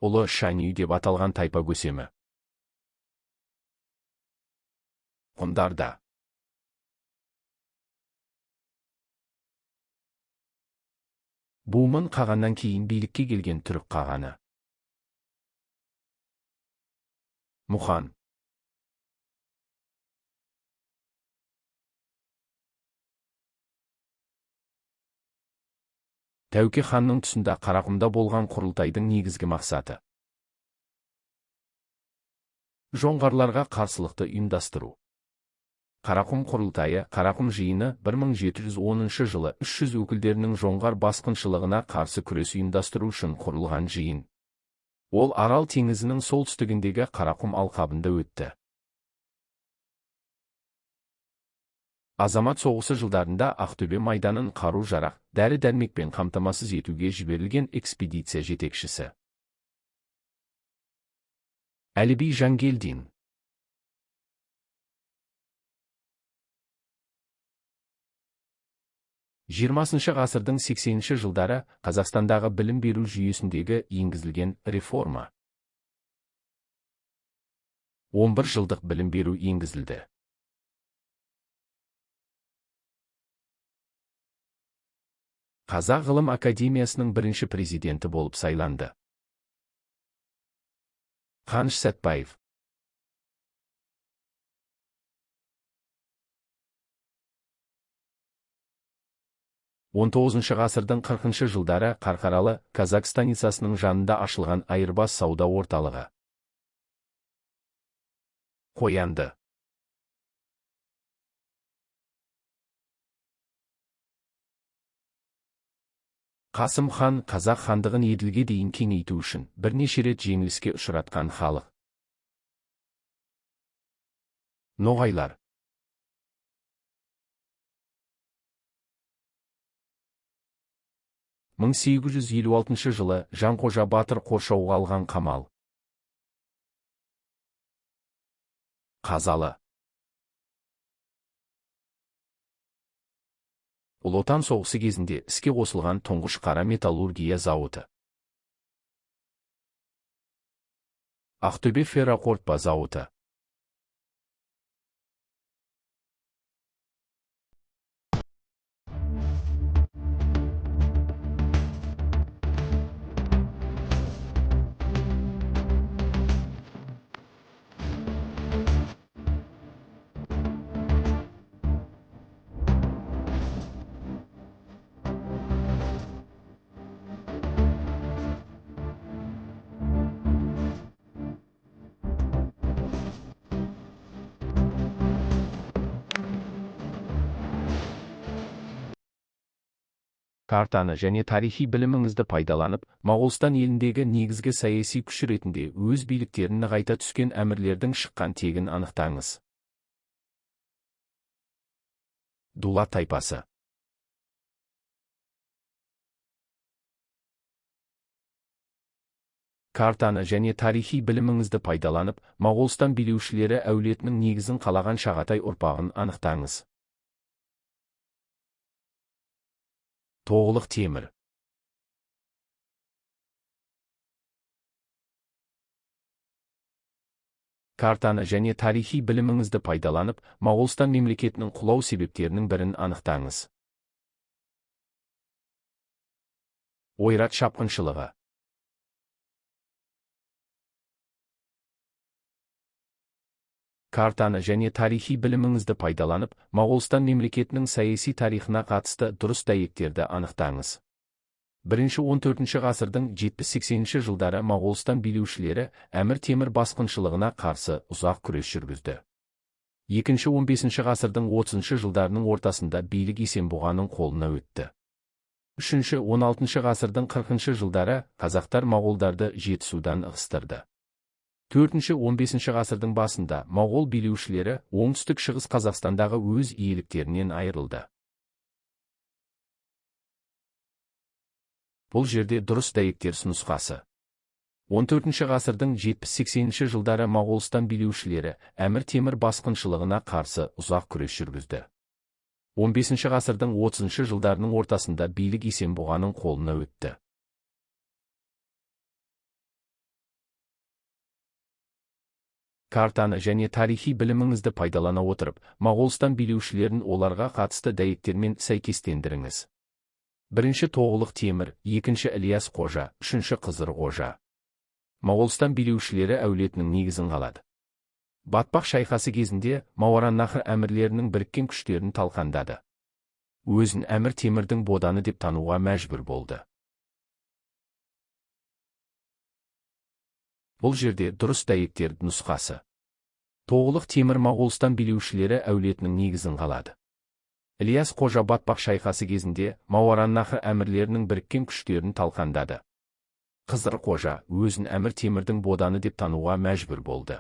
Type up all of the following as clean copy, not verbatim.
ұлы Шанью деп аталған тайпа көсемі. Ғұндарда. Бумын қағаннан кейін билікке келген түрік қағаны. Мұхан. Тәуке ханның тұсында Қарақұмда болған құрылтайдың негізгі мақсаты. Жоңғарларға қарсылықты ұйымдастыру. Қарақұм құрылтайы, Қарақұм жиыны 1710 жылы 300 өкілдерінің жоңғар басқыншылығына қарсы күрес ұйымдастыру үшін құрылған жиын. Ол Арал теңізінің солтүстігіндегі Қарақұм алқабында өтті. Азамат соғысы жылдарында Ақтөбе майданын қару-жарақ, дәрі-дәрмекпен қамтамасыз етуге жіберілген экспедиция жетекшісі. Әліби Жангелдин. Жиырмасыншы ғасырдың 80-ші жылдары Қазақстандағы білім беру жүйесіндегі енгізілген реформа. 11 жылдық білім беру енгізілді. Қазақ ғылым академиясының бірінші президенті болып сайланды. Қаныш Сәтбаев. Он 19-шы ғасырдың 40-шы жылдары Қарқаралы Казак станицасының жанында ашылған айырбас сауда орталығы. Қоянды. Қасым хан Қазақ хандығын еділге дейін кеңейту үшін бірнеше рет жеңіліске ұшыратқан халық. Ноғайлар. Мың 1856 жылы Жанқожа батыр қоршауға алған қамал. Қазалы. Ұлы Отан соғысы кезінде іске қосылған тұңғыш қара металлургия зауыты. Ақтөбе ферроқорытпа зауыты. Картаны және тарихи біліміңізді пайдаланып, Моғолстан еліндегі негізгі саяси күш ретінде өз биліктерін нығайта түскен әмірлердің шыққан тегін анықтаңыз. Дулат тайпасы. Картаны және тарихи біліміңізді пайдаланып, Моғолстан билеушілері әулетінің негізін қалаған Шағатай ұрпағын анықтаңыз. Тоғылық темір. Картаны және тарихи біліміңізді пайдаланып, Моғолстан мемлекетінің құлау себептерінің бірін анықтаңыз. Ойрат шапқыншылығы. Картаны және тарихи біліміңізді пайдаланып, Моғолстан мемлекетінің саяси тарихына қатысты дұрыс дәйектерді анықтаңыз. 1-14 ғасырдың 70-80 жылдары Моғолстан билеушілері Әмір Темір басқыншылығына қарсы ұзақ күрес жүргізді. 2-15 ғасырдың 30 жылдарының ортасында билік Есенбұғаның қолына өтті. 3-16 ғасырдың 40 жылдары қазақтар моғолдарды Жетісудан ығыстырды. 4-15 ғасырдың басында моғол билеушілері оңтүстік-шығыс Қазақстандағы өз иеліктерінен айырылды. Бұл жерде дұрыс дәйектер нұсқасы. 14 ғасырдың 70-80 жылдары Моғолстан билеушілері Әмір Темір басқыншылығына қарсы ұзақ күрес жүргізді. 15 ғасырдың 30 жылдарының ортасында билік Есенбұғаның қолына өтті. картаны және тарихи біліміңізді пайдалана отырып, Моғолстан билеушілерін оларға қатысты дәйектермен сәйкестендіріңіз. Бірінші Тоғылық Темір, екінші Ілияс Қожа, үшінші Қызыр Қожа. Моғолстан билеушілері әулетінің негізін қалады. Батпақ шайқасы кезінде Мауараннахр әмірлерінің біріккен күштерін талқандады. Өзін Әмір Темірдің боданы деп тануға мәжбүр болды. Бұл жерде дұрыс дәйектер нұсқасы. Тоғылық Темір Моғолстан билеушілері әулетінің негізін қалады. Ілияс Қожа Батпақ шайқасы кезінде Мауараннахр әмірлерінің біріккен күштерін талқандады. Қызыр Қожа өзін Әмір Темірдің боданы деп тануға мәжбүр болды.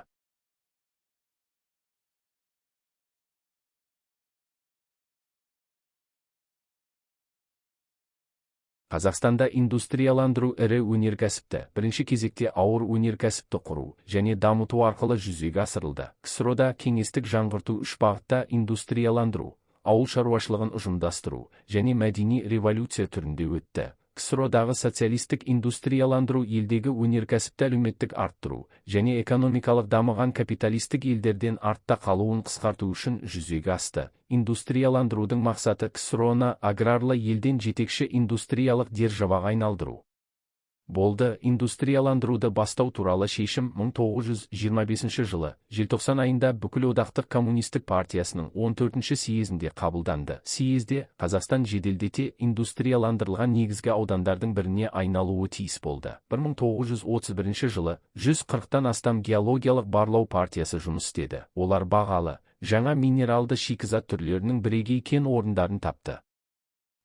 Қазақстанда индустрияландыру ірі өнеркәсіпті, бірінші кезекте ауыр өнеркәсіпті құру және дамыту арқылы жүзеге асырылды. КСРО-да кеңестік жаңғырту үш бағытта индустрияландыру, ауыл шаруашылығын ұжымдастыру және мәдени революция түрінде өтті. КСРО-дағы социалистік индустрияландыру елдегі өнеркәсіпті әлеуметтік арттыру және экономикалық дамыған капиталистік елдерден артта қалуын қысқарту үшін жүзеге асты. Индустрияландырудың мақсаты КСРО-ны аграрлы елден жетекші индустриялық державаға айналдыру болды. Индустрияландыруды бастау туралы шешім 1925 жылы желтоқсан айында Бүкілодақтық коммунистік партиясының 14-ші съезінде қабылданды. Съезде Қазақстан жеделдете индустрияландырылған негізгі аудандардың біріне айналуы тиіс болды. 1931 жылы 140-тан астам геологиялық барлау партиясы жұмыс істеді. Олар бағалы, жаңа минералды шикізат түрлерінің бірегей кен орындарын тапты.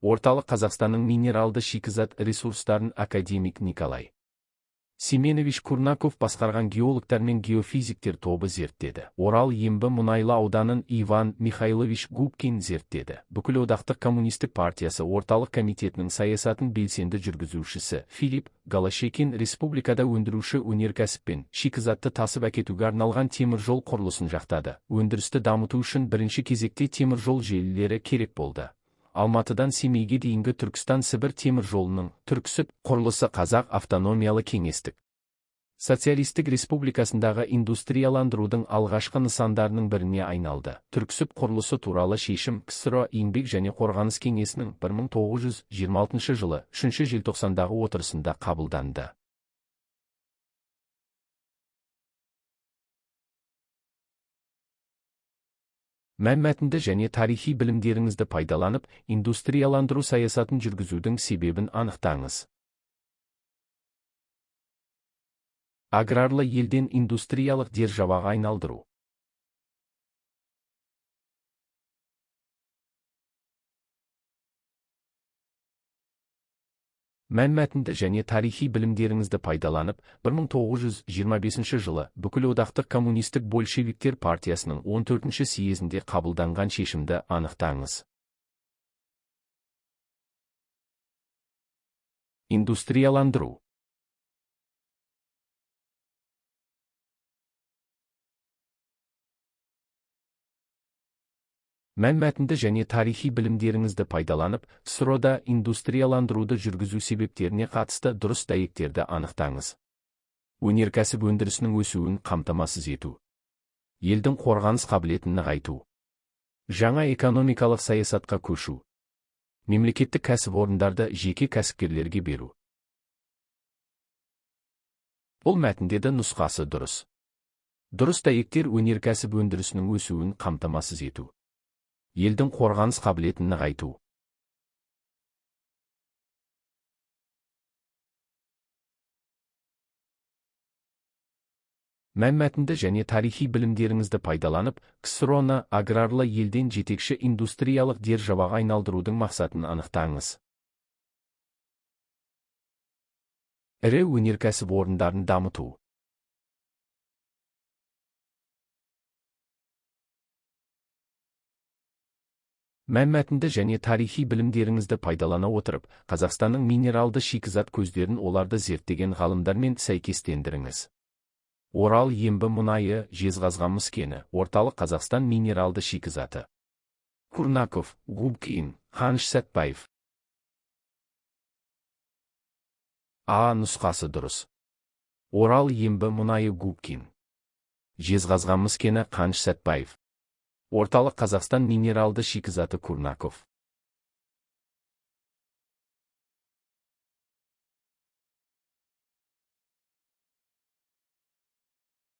Орталық Қазақстанның минералды шикізат ресурстарын академик Николай Семенович Курнаков басқарған геологтар мен геофизиктер тобы зерттеді. Орал Ембі мұнайлы ауданын Иван Михайлович Губкин зерттеді. Бүкілодақтық коммунистік партиясы орталық комитетінің саясатын белсенді жүргізушісі Филипп Голощекин республикада өндіруші өнеркәсіппен шикізатты тасып әкетуге арналған темір жол құрылысын жақтады. Өндірісті дамыту үшін бірінші кезекте темір жол желілері керек болды. Алматыдан Семейге дейінгі Түркістан-Сібір темір жолының Түрксіб құрылысы Қазақ автономиялы кеңестік социалистік республикасындағы индустрияландырудың алғашқы нысандарының біріне айналды. Түрксіб құрылысы туралы шешім КСРО еңбек және қорғаныс кеңесінің 1926 жылы 3 желтоқсандағы отырысында қабылданды. Мәнмәтінді және тарихи білімдеріңізді пайдаланып, индустрияландыру саясатын жүргізудің себебін анықтаңыз. Аграрлы елден индустриялық державаға айналдыру. Мәнмәтінді және тарихи білімдеріңізді пайдаланып, 1925 жылы Бүкілодақтық коммунистік большевиктер партиясының 14-ші съезінде қабылданған шешімді анықтаңыз. Индустрияландыру. Мәнмәтінді және тарихи білімдеріңізді пайдаланып, КСРО-да индустрияландыруды жүргізу себептеріне қатысты дұрыс дәйектерді анықтаңыз. Өнеркәсіп өндірісінің өсуін қамтамасыз ету. Елдің қорғаныс қабілетін нығайту. Жаңа экономикалық саясатқа көшу. Мемлекеттік кәсіпорындарды жеке кәсіпкерлерге беру. Бұл мәтіндегі нұсқасы дұрыс. Дұрыс дәйектер өнеркәсіп өндірісінің өсуін қамтамасыз ету. Елдің қорғаныс қабілетін нығайту. Мәнмәтінді және тарихи білімдеріңізді пайдаланып, КСРО-ны аграрлы елден жетекші индустриялық державаға айналдырудың мақсатын анықтаңыз. Ірі өнеркәсіп орындарын дамыту. Мәнмәтінді және тарихи білімдеріңізді пайдалана отырып, Қазақстанның минералды шикізат көздерін оларды зерттеген ғалымдармен сәйкестендіріңіз. Орал Ембі мұнайы, Жезқазған мыс кені, орталық Қазақстан минералды шикізаты. Курнаков, Губкин, Қаныш Сәтбаев. А нұсқасы дұрыс. Орал Ембі мұнайы Губкин. Жезқазған мыс кені Қаныш Сәтбаев. Орталық Қазақстан минералды шикізаты Курнаков.